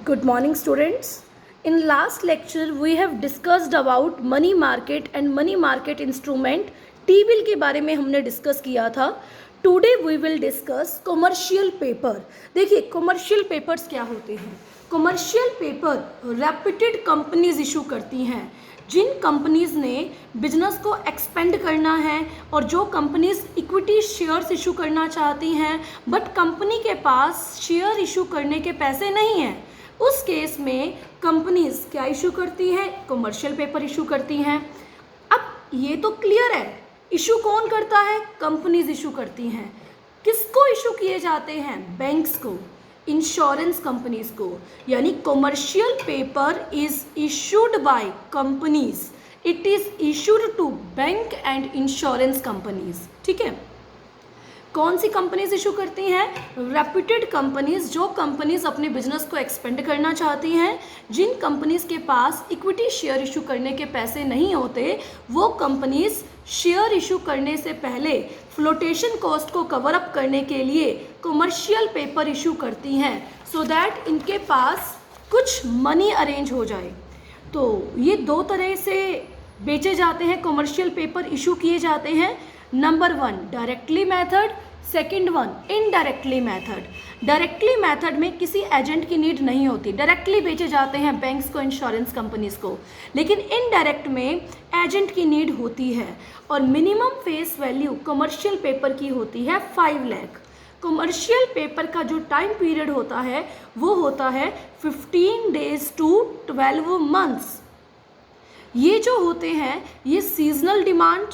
Good morning, students. In last lecture, we have discussed about money market and money market instrument. T-bill के बारे में हमने discuss किया था. Today we will discuss commercial paper. देखिए commercial papers क्या होते हैं. Commercial paper reputed companies issue करती हैं. जिन कंपनीज ने बिजनेस को एक्सपेंड करना है और जो कंपनीज इक्विटी शेयर्स इशू करना चाहती हैं बट कंपनी के पास शेयर इशू करने के पैसे नहीं हैं, उस केस में कंपनीज क्या इशू करती हैं? कमर्शियल पेपर इशू करती हैं. अब ये तो क्लियर है, इशू कौन करता है? कंपनीज इशू करती हैं. किसको इशू किए जाते हैं? बैंक्स को, इंश्योरेंस कंपनीज को. यानी commercial paper is issued by companies, it is issued to bank and insurance companies. ठीक है, कौन सी कंपनीज इशू करती हैं? Reputed companies. जो कंपनीज अपने बिजनेस को एक्सपेंड करना चाहती हैं, जिन कंपनीज के पास इक्विटी शेयर इशू करने के पैसे नहीं होते, वो कंपनीज शेयर इशू करने से पहले फ्लोटेशन कॉस्ट को कवर अप करने के लिए कमर्शियल पेपर इशू करती हैं सो दैट इनके पास कुछ मनी अरेंज हो जाए. तो ये दो तरह से बेचे जाते हैं, कमर्शियल पेपर इशू किए जाते हैं. Number 1 directly method, second one indirectly method. Directly method में किसी एजेंट की नीड नहीं होती, डायरेक्टली बेचे जाते हैं बैंक्स को, इंश्योरेंस कंपनीज को. लेकिन इनडायरेक्ट में एजेंट की नीड होती है और minimum face value commercial paper की होती है 5 लाख. कमर्शियल पेपर का जो टाइम पीरियड होता है वो होता है 15 days to 12 months. ये जो होते हैं ये seasonal demand,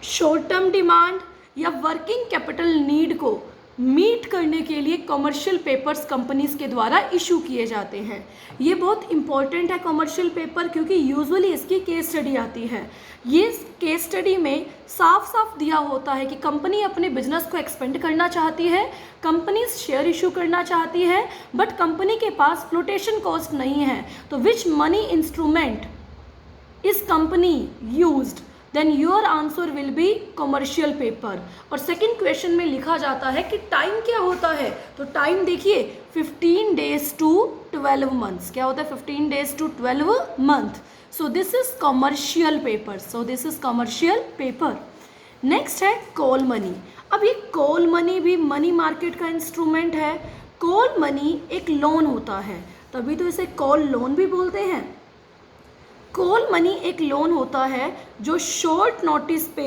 short term demand या वर्किंग कैपिटल नीड को मीट करने के लिए कमर्शियल पेपर्स कंपनीज के द्वारा इशू किए जाते हैं. ये बहुत इंपॉर्टेंट है कमर्शियल पेपर, क्योंकि यूजुअली इसकी केस स्टडी आती है. ये केस स्टडी में साफ साफ दिया होता है कि कंपनी अपने बिजनेस को एक्सपेंड करना चाहती है, कंपनीज शेयर इशू करना चाहती है, बट कंपनी के पास फ्लोटेशन कॉस्ट नहीं है. तो which money instrument is company used? Then your answer will be commercial paper. और सेकंड क्वेश्चन में लिखा जाता है कि टाइम क्या होता है, तो टाइम देखिए 15 days to 12 months. क्या होता है? 15 days to 12 month. So this is commercial paper. So this is commercial paper. Next है कॉल मनी. अब ये कॉल मनी भी मनी मार्केट का इंस्ट्रूमेंट है. कॉल मनी एक लोन होता है, तभी तो इसे कॉल लोन भी बोलते हैं. कॉल मनी एक लोन होता है जो शॉर्ट नोटिस पे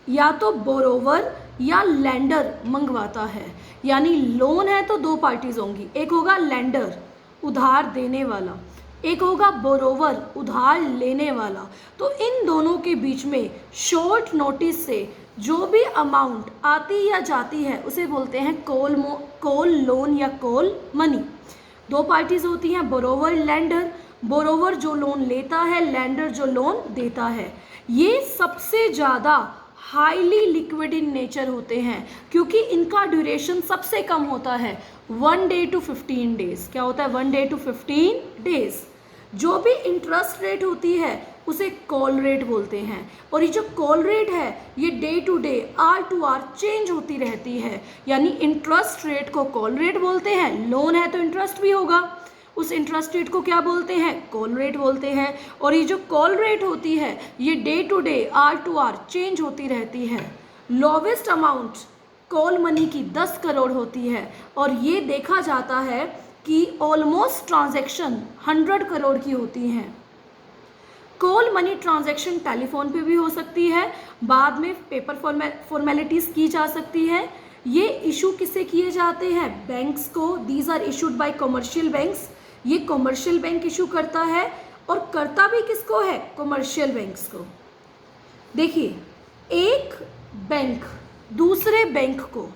या तो बोरोवर या लैंडर मंगवाता है. यानी लोन है तो दो पार्टीज होंगी, एक होगा लैंडर उधार देने वाला, एक होगा बोरोवर उधार लेने वाला. तो इन दोनों के बीच में शॉर्ट नोटिस से जो भी अमाउंट आती या जाती है उसे बोलते हैं कॉल लोन या कॉल मनी. दो पार्टीज होती हैं, बोरोवर लैंडर. बोरोवर जो लोन लेता है, लैंडर जो लोन देता है. ये सबसे ज़्यादा हाईली लिक्विड इन नेचर होते हैं क्योंकि इनका ड्यूरेशन सबसे कम होता है 1 day to 15 days. क्या होता है? 1 day to 15 days. जो भी इंटरेस्ट रेट होती है उसे कॉल रेट बोलते हैं. और ये जो कॉल रेट है ये day to day, hour to hour change होती रहती है. यानी इंटरेस्ट रेट को कॉल रेट बोलते हैं. लोन है तो इंटरेस्ट भी होगा, उस इंटरेस्ट रेट को क्या बोलते हैं? कॉल रेट बोलते हैं. और ये जो कॉल रेट होती है ये day to day, hour to hour change होती रहती है. लोवेस्ट अमाउंट कॉल मनी की 10 करोड़ होती है और ये देखा जाता है कि ऑलमोस्ट ट्रांजैक्शन 100 करोड़ की होती हैं. कॉल मनी ट्रांजैक्शन टेलीफोन पे भी हो सकती है, बाद में पेपर फॉर्मेलिटीज़ की जा सकती है. ये इशू किससे किए जाते हैं? बैंक्स को. These are issued by commercial banks. ये कमर्शियल बैंक इशू करता है और करता भी किसको है? कमर्शियल बैंक्स को. देखिए, एक बैंक दूसरे बैंक को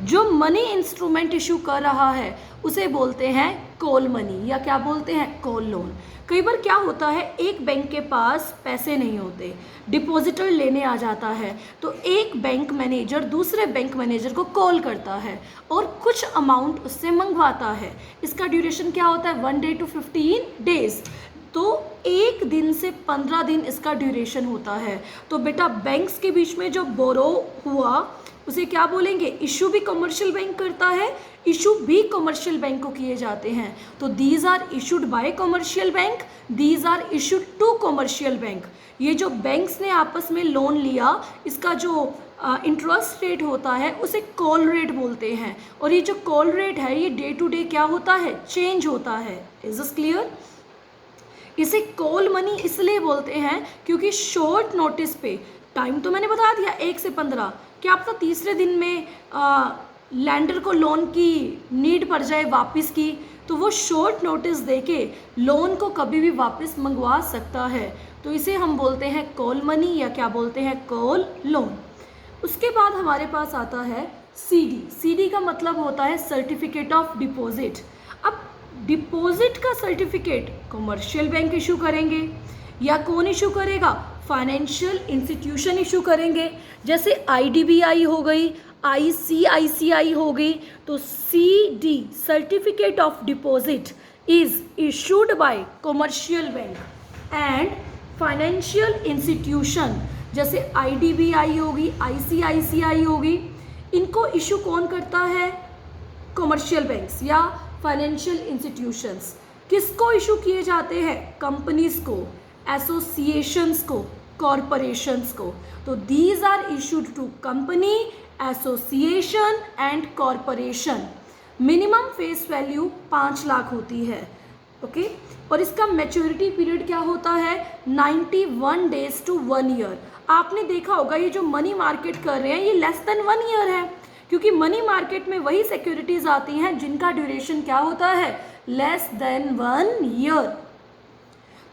जो मनी इंस्ट्रूमेंट इशू कर रहा है उसे बोलते हैं कॉल मनी या क्या बोलते हैं? Call loan. कई बार क्या होता है, एक बैंक के पास पैसे नहीं होते, डिपॉजिटर लेने आ जाता है, तो एक बैंक मैनेजर दूसरे बैंक मैनेजर को कॉल करता है और कुछ अमाउंट उससे मंगवाता है. इसका ड्यूरेशन क्या होता है? 1 day to 15 days. तो एक दिन से 15 दिन इसका ड्यूरेशन होता है. तो बेटा बैंक्स के बीच में जो बोरो हुआ उसे क्या बोलेंगे, इशू भी कमर्शियल बैंक करता है, इशू भी कमर्शियल बैंक को किए जाते हैं। तो these are issued by commercial bank, these are issued to commercial bank. ये जो बैंक्स ने आपस में लोन लिया, इसका जो इंटरेस्ट रेट होता है उसे कॉल रेट बोलते हैं, और ये जो कॉल रेट है ये डे टू डे क्या होता है, चेंज होता है। Is this clear? इसे कॉल मनी इसलिए बोलते हैं क्योंकि शॉर्ट नोटिस पे, टाइम तो मैंने बता दिया 1 से 15, क्या आपका तीसरे दिन में लैंडर को लोन की नीड पड़ जाए वापस की, तो वो शॉर्ट नोटिस देके लोन को कभी भी वापस मंगवा सकता है। तो इसे हम बोलते हैं कॉल मनी या क्या बोलते हैं, कॉल लोन। उसके बाद हमारे पास आता है सीडी। सीडी का मतलब होता है सर्टिफिकेट ऑफ डिपॉजिट। अब डिपॉजिट का सर्टिफिकेट कमर्शियल बैंक इशू करेंगे या कौन इशू करेगा, फाइनेंशियल इंस्टीट्यूशन इशू करेंगे। जैसे आईडीबीआई हो गई, आईसीआईसीआई हो गई, तो CD certificate of deposit is issued by commercial bank and financial institution जैसे आईडीबीआई होगी, आईसीआईसीआई होगी, इनको इशू कौन करता है, कमर्शियल बैंक्स या फाइनेंशियल इंस्टीट्यूशंस। किसको इशू किए जाते हैं, कंपनीज को, एसोसिएशंस को, कॉरपोरेशंस को। तो these are issued to company, association and corporation. Minimum face value 5 lakh होती है, ओके और इसका मैच्योरिटी पीरियड क्या होता है, 91 डेज टू 1 ईयर। आपने देखा होगा ये जो मनी मार्केट कर रहे हैं ये लेस देन 1 ईयर है, क्योंकि मनी मार्केट में वही सिक्योरिटीज आती हैं जिनका ड्यूरेशन क्या होता है, लेस देन 1 ईयर।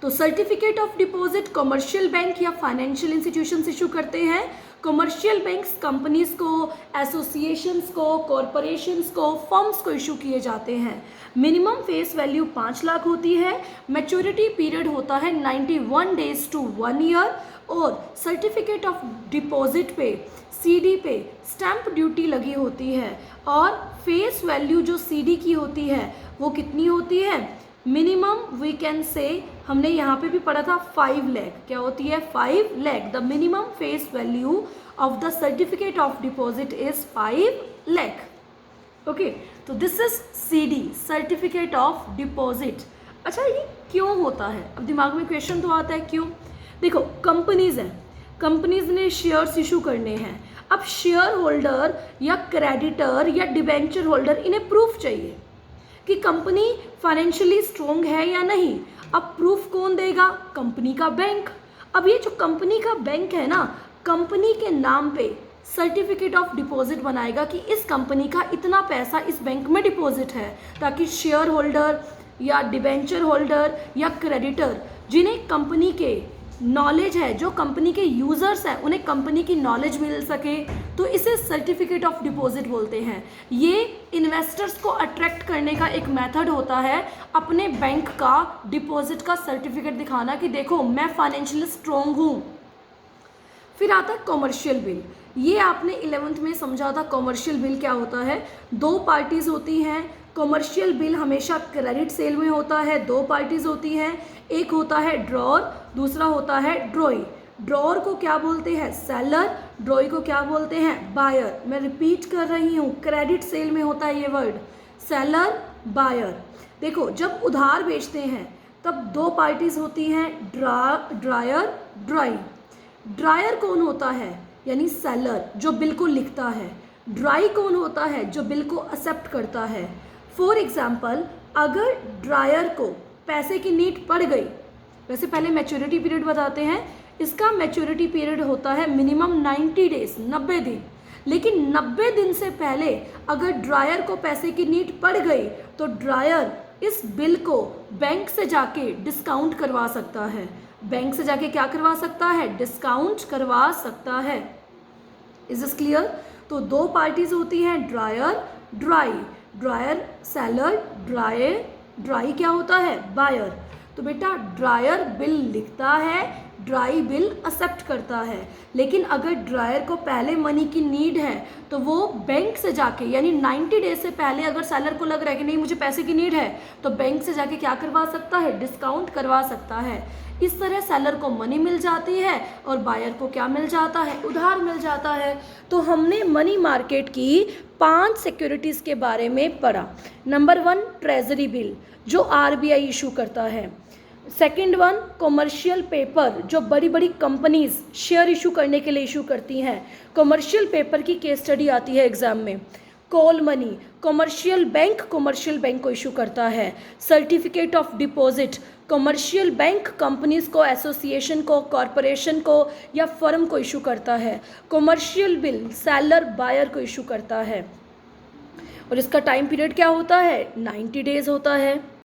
तो certificate of deposit commercial bank या फाइनेंशियल इंस्टीट्यूशंस इशू करते हैं। कमर्शियल बैंक्स कंपनीज को, एसोसिएशंस को, कॉरपोरेशंस को, फर्म्स को इशू किए जाते हैं। मिनिमम फेस वैल्यू 5 लाख होती है, मैच्योरिटी पीरियड होता है 91 डेज टू 1 ईयर, और सर्टिफिकेट ऑफ डिपॉजिट पे, सीडी पे स्टैंप ड्यूटी लगी होती है, और फेस वैल्यू जो सीडी की होती है वो कितनी होती है, मिनिमम वी कैन से, हमने यहाँ पे भी पढ़ा था 5 लाख, क्या होती है 5 lakh. The minimum face value of the certificate of deposit is 5 lakh. Okay, तो this is CD, certificate of deposit. अच्छा, ये क्यों होता है, अब दिमाग में क्वेश्चन तो आता है क्यों। देखो, कंपनीज हैं, कंपनीज ने शेयर्स इशू करने हैं। अब शेयर होल्डर या क्रेडिटर या डिबेंचर होल्डर, इन्हें प्रूफ चाहिए कि कंपनी फाइनेंशियली स्ट्रॉन्ग है या नहीं। अब प्रूफ कौन देगा, कंपनी का बैंक। अब ये जो कंपनी का बैंक है ना, कंपनी के नाम पे सर्टिफिकेट ऑफ डिपॉजिट बनाएगा कि इस कंपनी का इतना पैसा इस बैंक में डिपॉजिट है, ताकि शेयर होल्डर या डिबेंचर होल्डर या क्रेडिटर जिन्हें कंपनी के नॉलेज है, जो कंपनी के यूज़र्स हैं, उन्हें कंपनी की नॉलेज मिल सके, तो इसे सर्टिफिकेट ऑफ डिपॉजिट बोलते हैं। ये इन्वेस्टर्स को अट्रैक्ट करने का एक मेथड होता है, अपने बैंक का डिपॉजिट का सर्टिफिकेट दिखाना कि देखो मैं फाइनेंशियली स्ट्रॉन्ग हूँ। फिर आता है कॉमर्शियल बिल। ये आपने 11th में समझा था, कॉमर्शियल बिल क्या होता है। 2 पार्टीज होती हैं। कॉमर्शियल बिल हमेशा क्रेडिट सेल में होता है। 2 पार्टीज होती हैं, एक होता है ड्रॉर, दूसरा होता है ड्रॉई। ड्रॉर को क्या बोलते हैं, सेलर। ड्रॉई को क्या बोलते हैं, बायर। मैं रिपीट कर रही हूँ, क्रेडिट सेल में होता है ये वर्ड, सेलर बायर। देखो, जब उधार बेचते हैं तब 2 पार्टीज होती हैं, ड्रायर ड्रॉई। ड्रायर कौन होता है, यानी सेलर, जो बिल को लिखता है। ड्राई कौन होता है, जो बिल को एक्सेप्ट करता है। फॉर एग्जाम्पल, अगर ड्रायर को पैसे की नीड पड़ गई, वैसे पहले मैच्योरिटी पीरियड बताते हैं, इसका मैच्योरिटी पीरियड होता है मिनिमम 90 डेज, 90 दिन। लेकिन 90 दिन से पहले अगर ड्रायर को पैसे की नीड पड़ गई तो ड्रायर इस बिल को बैंक से जाके डिस्काउंट करवा सकता है। बैंक से जाके क्या करवा सकता है, डिस्काउंट करवा सकता है। Is this clear? तो 2 पार्टीज होती हैं, dryer dry. Dryer seller, dry क्या होता है, बायर। तो बेटा ड्रायर बिल लिखता है, ड्राई बिल एक्सेप्ट करता है। लेकिन अगर ड्रायर को पहले मनी की नीड है तो वो बैंक से जाके, यानी 90 डेज से पहले अगर सेलर को लग रहा है कि नहीं मुझे पैसे की नीड है, तो बैंक से जाके क्या करवा सकता है, डिस्काउंट करवा सकता है। इस तरह सेलर को मनी मिल जाती है और बायर को क्या मिल जाता है, उधार मिल जाता है। तो हमने मनी मार्केट की 5 सिक्योरिटीज़ के बारे में पढ़ा। नंबर 1 ट्रेजरी बिल जो आरबीआई इशू करता है। सेकेंड 1 कॉमर्शियल पेपर जो बड़ी बड़ी कंपनीज शेयर इशू करने के लिए इशू करती हैं। कॉमर्शियल पेपर की केस स्टडी आती है एग्जाम में। कॉल मनी कॉमर्शियल बैंक को इशू करता है। Certificate of deposit commercial bank companies को, एसोसिएशन को, कॉरपोरेशन को या फर्म को इशू करता है। कॉमर्शियल बिल सेलर बायर को इशू करता है और इसका टाइम पीरियड क्या होता है, 90 डेज होता है।